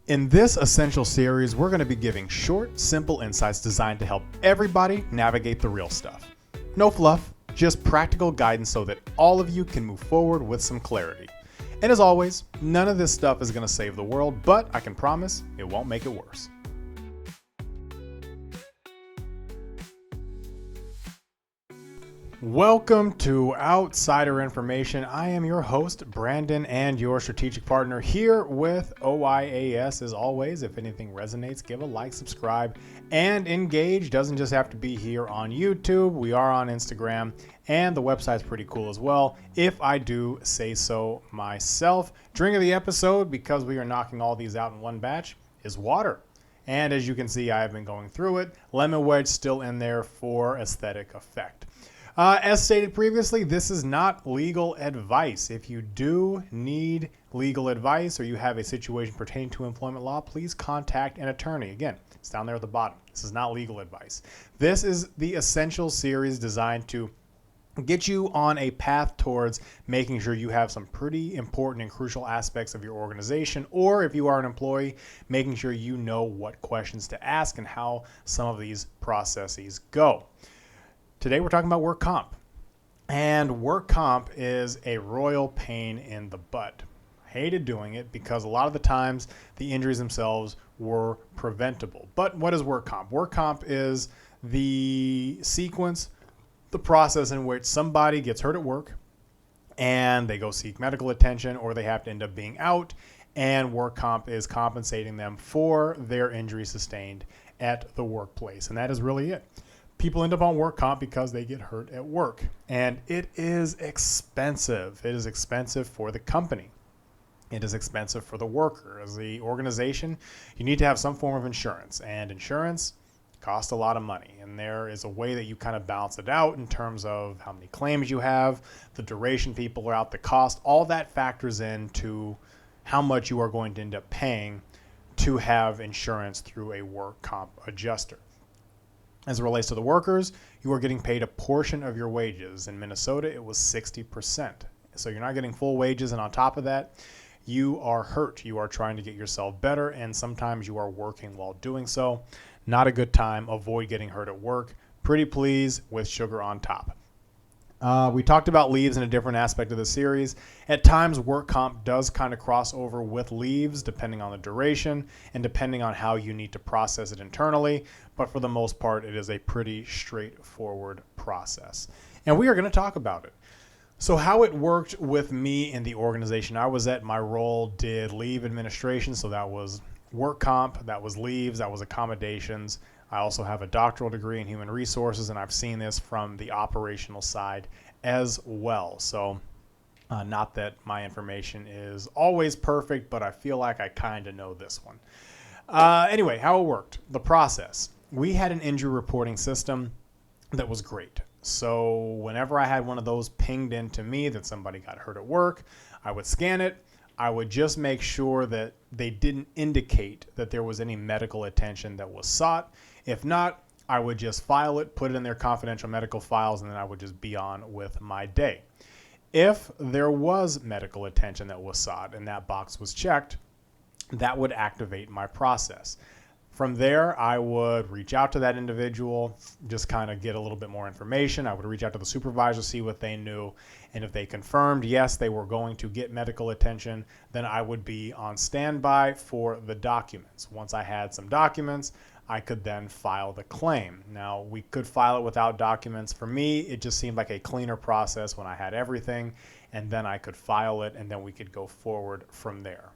In this essential series, we're going to be giving short, simple insights designed to help everybody navigate the real stuff. No fluff, just practical guidance so that all of you can move forward with some clarity. And as always, none of this stuff is going to save the world, but I can promise it won't make it worse. Welcome to Outsider Information. I am your host, Brandon, and your strategic partner here with OIAS. As always, if anything resonates, give a like, subscribe, and engage. Doesn't just have to be here on YouTube. We are on Instagram, and the website's pretty cool as well, if I do say so myself. Drink of the episode, because we are knocking all these out in one batch, is water. And as you can see, I have been going through it. Lemon wedge still in there for aesthetic effect. As stated previously, this is not legal advice. If you do need legal advice or you have a situation pertaining to employment law, please contact an attorney. Again, it's down there at the bottom. This is not legal advice. This is the essential series designed to get you on a path towards making sure you have some pretty important and crucial aspects of your organization, or if you are an employee, making sure you know what questions to ask and how some of these processes go. Today we're talking about work comp, and work comp is a royal pain in the butt. I hated doing it because a lot of the times the injuries themselves were preventable. But what is work comp? Work comp is the sequence, the process in which somebody gets hurt at work and they go seek medical attention, or they have to end up being out, and work comp is compensating them for their injury sustained at the workplace. And that is really it. People end up on work comp because they get hurt at work, and it is expensive. It is expensive for the company. It is expensive for the worker. As the organization, you need to have some form of insurance, and insurance costs a lot of money. And there is a way that you kind of balance it out in terms of how many claims you have, the duration people are out, the cost. All that factors into how much you are going to end up paying to have insurance through a work comp adjuster. As it relates to the workers, you are getting paid a portion of your wages. In Minnesota, it was 60%. So you're not getting full wages, and on top of that, you are hurt. You are trying to get yourself better, and sometimes you are working while doing so. Not a good time. Avoid getting hurt at work. Pretty please with sugar on top. We talked about leaves in a different aspect of the series. At times, work comp does kind of cross over with leaves, depending on the duration and depending on how you need to process it internally. But for the most part, it is a pretty straightforward process. And we are going to talk about it. So how it worked with me in the organization I was at, my role did leave administration. So that was work comp, that was leaves, that was accommodations. I also have a doctoral degree in human resources, and I've seen this from the operational side as well. So not that my information is always perfect, but I feel like I kind of know this one. Anyway, how it worked, the process. We had an injury reporting system that was great. So whenever I had one of those pinged into me that somebody got hurt at work, I would scan it. I would just make sure that they didn't indicate that there was any medical attention that was sought. If not, I would just file it, put it in their confidential medical files, and then I would just be on with my day. If there was medical attention that was sought and that box was checked, that would activate my process. From there, I would reach out to that individual, just kind of get a little bit more information. I would reach out to the supervisor, see what they knew. And if they confirmed, yes, they were going to get medical attention, then I would be on standby for the documents. Once I had some documents, I could then file the claim. Now, we could file it without documents. For me, it just seemed like a cleaner process when I had everything, and then I could file it, and then we could go forward from there.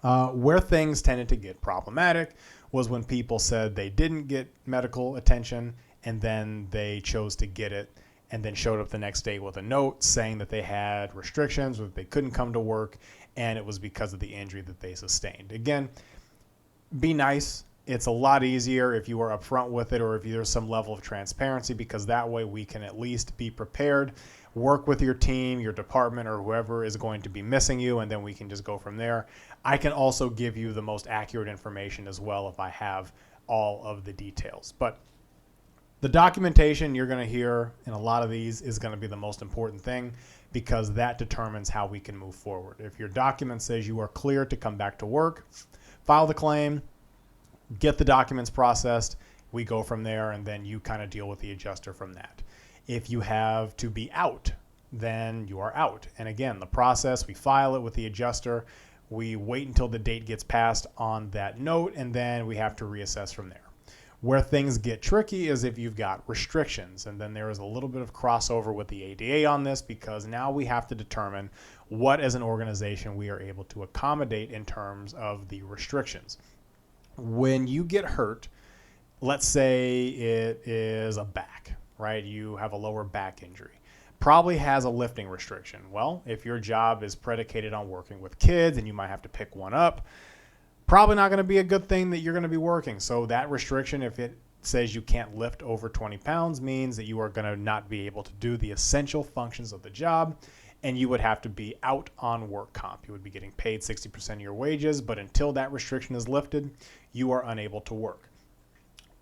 Where things tended to get problematic was when people said they didn't get medical attention and then they chose to get it and then showed up the next day with a note saying that they had restrictions or that they couldn't come to work, and it was because of the injury that they sustained. Again, be nice. It's a lot easier if you are upfront with it, or if there's some level of transparency, because that way we can at least be prepared, work with your team, your department, or whoever is going to be missing you, and then we can just go from there. I can also give you the most accurate information as well if I have all of the details. But the documentation you're going to hear in a lot of these is going to be the most important thing, because that determines how we can move forward. If your document says you are clear to come back to work, file the claim, get the documents processed, we go from there, and then you kind of deal with the adjuster from that. If you have to be out, then you are out. And again, the process, we file it with the adjuster, we wait until the date gets passed on that note, and then we have to reassess from there. Where things get tricky is if you've got restrictions, and then there is a little bit of crossover with the ADA on this, because now we have to determine what as an organization we are able to accommodate in terms of the restrictions. When you get hurt, let's say it is a back, right? You have a lower back injury. Probably has a lifting restriction. Well, if your job is predicated on working with kids and you might have to pick one up, probably not going to be a good thing that you're going to be working. So that restriction, if it says you can't lift over 20 pounds, means that you are going to not be able to do the essential functions of the job, and you would have to be out on work comp. You would be getting paid 60% of your wages, but until that restriction is lifted, you are unable to work.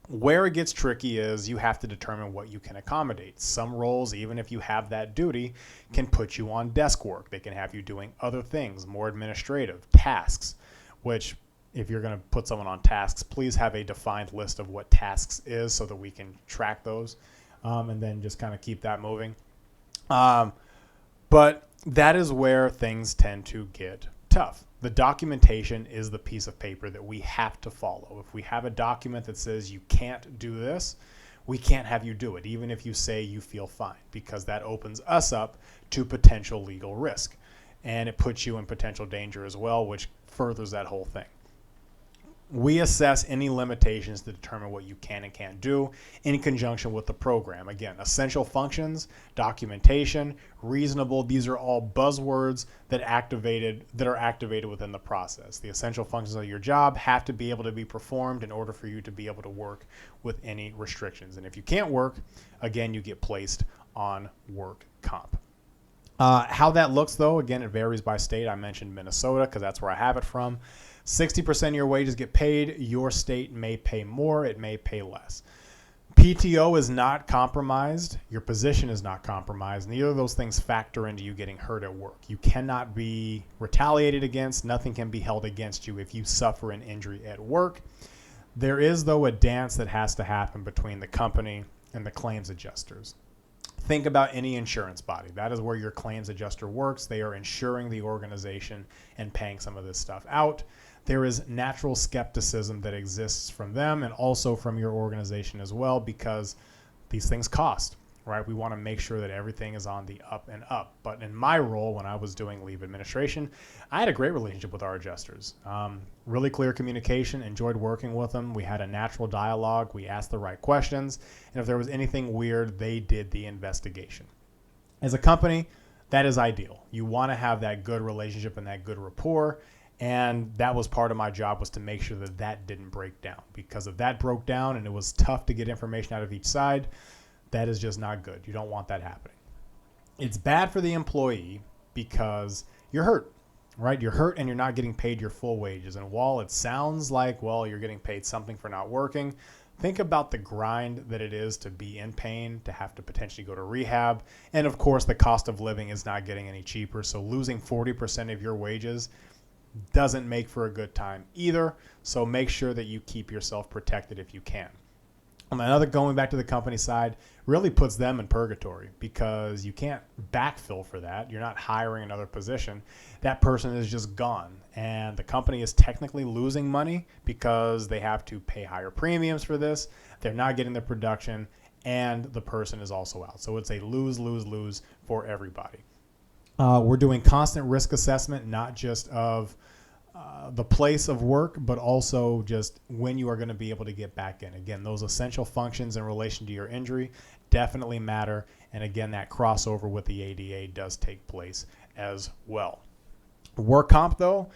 Where it gets tricky is you have to determine what you can accommodate. Some roles, even if you have that duty, can put you on desk work. They can have you doing other things, more administrative tasks, which if you're going to put someone on tasks, please have a defined list of what tasks is so that we can track those, and then just kind of keep that moving. But that is where things tend to get tough. The documentation is the piece of paper that we have to follow. If we have a document that says you can't do this, we can't have you do it, even if you say you feel fine, because that opens us up to potential legal risk. And it puts you in potential danger as well, which furthers that whole thing. We assess any limitations to determine what you can and can't do in conjunction with the program. Again, essential functions, documentation, reasonable, these are all buzzwords that are activated within the process. The essential functions of your job have to be able to be performed in order for you to be able to work with any restrictions. And if you can't work, again, you get placed on work comp. How that looks, though, again, it varies by state. I mentioned Minnesota because that's where I have it from. 60% of your wages get paid. Your state may pay more. It may pay less. PTO is not compromised. Your position is not compromised. Neither of those things factor into you getting hurt at work. You cannot be retaliated against. Nothing can be held against you if you suffer an injury at work. There is, though, a dance that has to happen between the company and the claims adjusters. Think about any insurance body. That is where your claims adjuster works. They are insuring the organization and paying some of this stuff out. There is natural skepticism that exists from them and also from your organization as well, because these things cost, right? We want to make sure that everything is on the up and up. But in my role, when I was doing leave administration, I had a great relationship with our adjusters. Really clear communication, enjoyed working with them. We had a natural dialogue. We asked the right questions. And if there was anything weird, they did the investigation. As a company, that is ideal. You want to have that good relationship and that good rapport. And that was part of my job, was to make sure that that didn't break down. Because if that broke down and it was tough to get information out of each side, that is just not good. You don't want that happening. It's bad for the employee because you're hurt, right? You're hurt and you're not getting paid your full wages. And while it sounds like, well, you're getting paid something for not working, think about the grind that it is to be in pain, to have to potentially go to rehab. And of course, the cost of living is not getting any cheaper. So losing 40% of your wages doesn't make for a good time either. So make sure that you keep yourself protected if you can. Another, going back to the company side, really puts them in purgatory, because you can't backfill for that. You're not hiring another position. That person is just gone. And the company is technically losing money because they have to pay higher premiums for this. They're not getting the production, and the person is also out. So it's a lose, lose, lose for everybody. We're doing constant risk assessment, not just of the place of work, but also just when you are going to be able to get back in. Again, those essential functions in relation to your injury definitely matter. And again, that crossover with the ADA does take place as well. Work comp, though,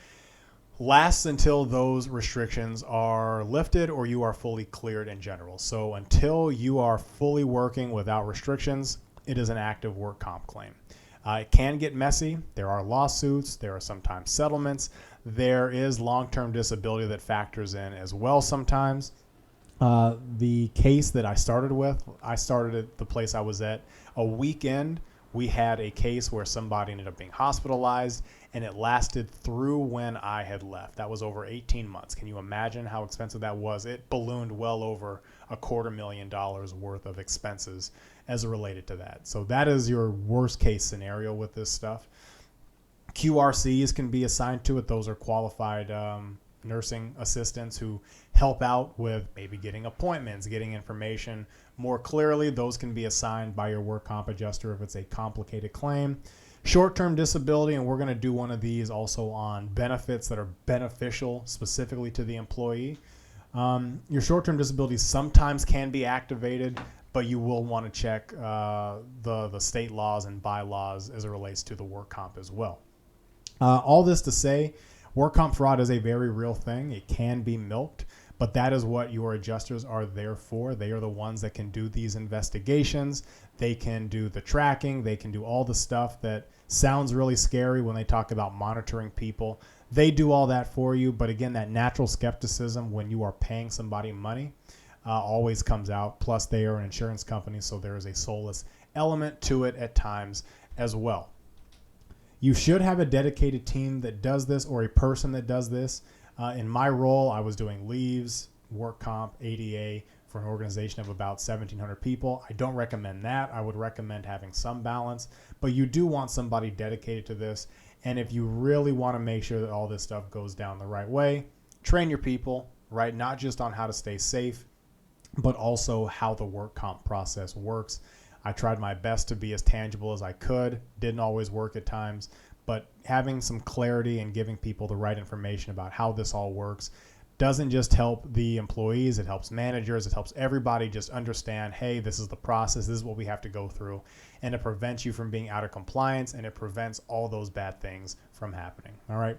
lasts until those restrictions are lifted or you are fully cleared in general. So until you are fully working without restrictions, it is an active work comp claim. It can get messy. There are lawsuits. There are sometimes settlements. There is long-term disability that factors in as well sometimes. The case that I started at the place I was at. A weekend, we had a case where somebody ended up being hospitalized, and it lasted through when I had left. That was over 18 months. Can you imagine how expensive that was? It ballooned well over $250,000 worth of expenses as related to that. So that is your worst case scenario with this stuff. QRCs can be assigned to it. Those are qualified nursing assistants who help out with maybe getting appointments, getting information more clearly. Those can be assigned by your work comp adjuster if it's a complicated claim. Short-term disability, and we're going to do one of these also on benefits that are beneficial specifically to the employee. Your short-term disability sometimes can be activated, but you will want to check the state laws and bylaws as it relates to the work comp as well. All this to say, work comp fraud is a very real thing. It can be milked, but that is what your adjusters are there for. They are the ones that can do these investigations. They can do the tracking. They can do all the stuff that sounds really scary when they talk about monitoring people. They do all that for you. But again, that natural skepticism when you are paying somebody money always comes out. Plus, they are an insurance company, so there is a soulless element to it at times as well. You should have a dedicated team that does this, or a person that does this. In my role, I was doing leaves, work comp, ADA for an organization of about 1,700 people. I don't recommend that. I would recommend having some balance, but you do want somebody dedicated to this. And if you really want to make sure that all this stuff goes down the right way, train your people, right? Not just on how to stay safe, but also how the work comp process works. I tried my best to be as tangible as I could. Didn't always work at times, but having some clarity and giving people the right information about how this all works doesn't just help the employees, it helps managers, it helps everybody just understand, hey, this is the process, this is what we have to go through, and it prevents you from being out of compliance, and it prevents all those bad things from happening. All right,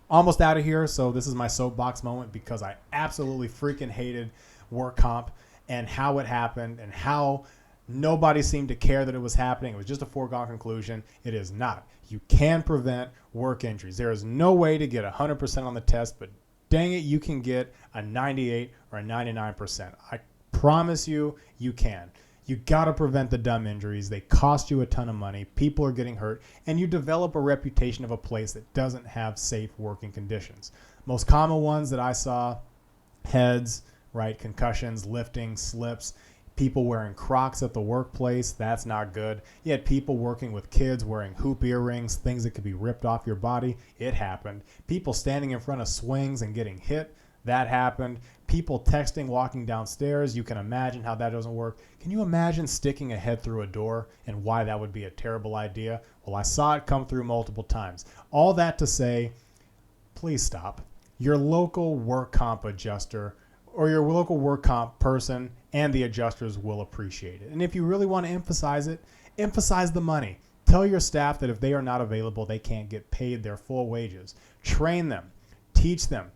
almost out of here, so this is my soapbox moment because I absolutely freaking hated work comp and how it happened and how nobody seemed to care that it was happening. It was just a foregone conclusion. It is not. You can prevent work injuries. There is no way to get 100% on the test, but dang it, you can get a 98 or a 99%. I promise you, you can. You got to prevent the dumb injuries. They cost you a ton of money. People are getting hurt, and you develop a reputation of a place that doesn't have safe working conditions. Most common ones that I saw, heads, right, concussions, lifting, slips, people wearing Crocs at the workplace. That's not good. You had people working with kids wearing hoop earrings, things that could be ripped off your body. It happened. People standing in front of swings and getting hit. That happened. People texting, walking downstairs. You can imagine how that doesn't work. Can you imagine sticking a head through a door and why that would be a terrible idea? Well, I saw it come through multiple times. All that to say, please stop. Your local work comp adjuster or your local work comp person and the adjusters will appreciate it. And if you really want to emphasize it, emphasize the money. Tell your staff that if they are not available, they can't get paid their full wages. Train them. Teach them.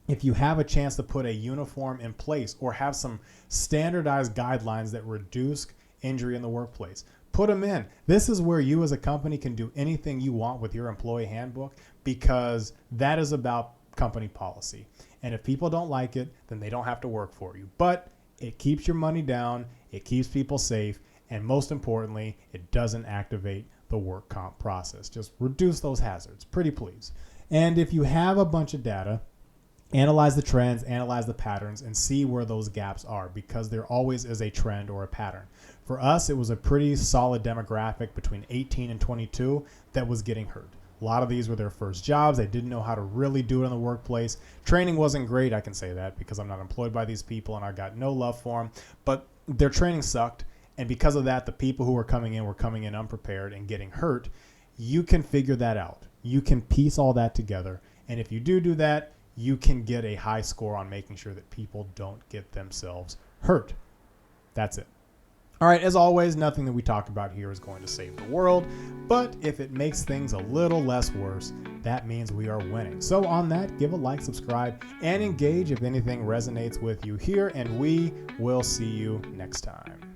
If you have a chance to put a uniform in place or have some standardized guidelines that reduce injury in the workplace, put them in. This is where you as a company can do anything you want with your employee handbook because that is about company policy. And if people don't like it, then they don't have to work for you. But it keeps your money down, it keeps people safe, and most importantly, it doesn't activate the work comp process. Just reduce those hazards, pretty please. And if you have a bunch of data, analyze the trends, analyze the patterns, and see where those gaps are because there always is a trend or a pattern. For us, it was a pretty solid demographic between 18 and 22 that was getting hurt. A lot of these were their first jobs. They didn't know how to really do it in the workplace. Training wasn't great. I can say that because I'm not employed by these people and I got no love for them. But their training sucked. And because of that, the people who were coming in unprepared and getting hurt. You can figure that out. You can piece all that together. And if you do that, you can get a high score on making sure that people don't get themselves hurt. That's it. All right, as always, nothing that we talk about here is going to save the world, but if it makes things a little less worse, that means we are winning. So on that, give a like, subscribe, and engage if anything resonates with you here, and we will see you next time.